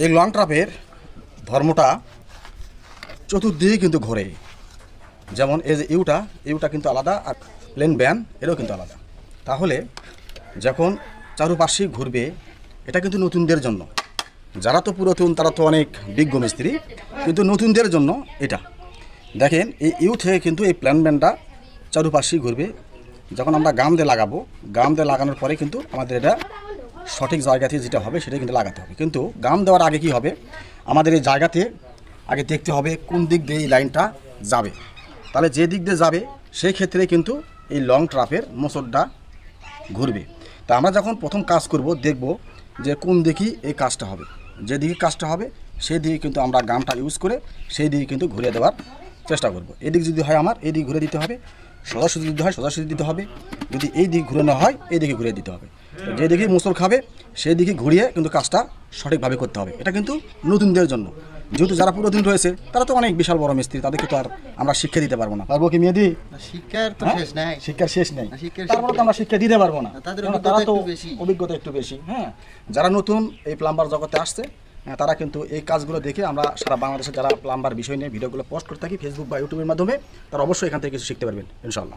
এই লং ট্রাপের ধর্মটা চতুর্দিকে কিন্তু ঘোরে। যেমন এই যে ইউটা কিন্তু আলাদা, আর প্লেন ব্যান এটাও কিন্তু আলাদা। তাহলে যখন চারুপাশে ঘুরবে, এটা কিন্তু নতুনদের জন্য। যারা তো পুরাতন তারা তো অনেক বিজ্ঞ মিস্ত্রি, কিন্তু নতুনদের জন্য এটা। দেখেন এই ইউ থেকে কিন্তু এই প্ল্যান ব্যানটা চারুপাশেই ঘুরবে। যখন আমরা গাম দিয়ে লাগাবো, গাম দিয়ে লাগানোর পরে কিন্তু আমাদের এটা সঠিক জায়গাতে যেটা হবে সেটা কিন্তু লাগাতে হবে। কিন্তু গাম দেওয়ার আগে কি হবে, আমাদের এই জায়গাতে আগে দেখতে হবে কোন দিক দিয়ে এই লাইনটা যাবে। তাহলে যে দিক দিয়ে যাবে সেই ক্ষেত্রে কিন্তু এই লং ট্রাপের মোচড়টা ঘুরবে। তা আমরা যখন প্রথম কাজ করব, দেখব যে কোন দিকে এই কাজটা হবে। যেদিকে কাজটা হবে সেই দিকে কিন্তু আমরা গামটা ইউজ করে সেই দিকে কিন্তু ঘুরিয়ে দেওয়ার চেষ্টা করব। এদিক যদি হয় আমার এই দিকে ঘুরে দিতে হবে, সোজাসুজি যদি হয় সোজাসুজি দিতে হবে, যদি এই দিকে ঘুরে না হয় এই দিকে ঘুরিয়ে দিতে হবে। যেদিকে মোচড় খাবে সেই দিকে ঘুরিয়ে কিন্তু কাজটা সঠিকভাবে করতে হবে। এটা কিন্তু নতুনদের জন্য। যেহেতু যারা পুরোদিন রয়েছে তারা তো অনেক বিশাল বড় মিস্ত্রি, তাদেরকে তো আর আমরা শিক্ষা দিতে পারবো না। পারবো কি মেয়েদি? শিক্ষার তো শেষ নাই। শিক্ষার শেষ নেই, শিক্ষার তারপরে তো আমরা শিক্ষা দিতে পারবো না। তাদের তারা তো অভিজ্ঞতা একটু বেশি। অভিজ্ঞতা একটু বেশি। হ্যাঁ, যারা নতুন এই প্লাম্বার জগতে আসছে তারা কিন্তু এই কাজগুলো দেখে, আমরা সারা বাংলাদেশে যারা প্লাম্বার বিষয় নিয়ে ভিডিওগুলো পোস্ট করে থাকি ফেসবুক বা ইউটিউবের মাধ্যমে, তারা অবশ্যই এখান থেকে কিছু শিখতে পারবেন ইনশাআল্লাহ।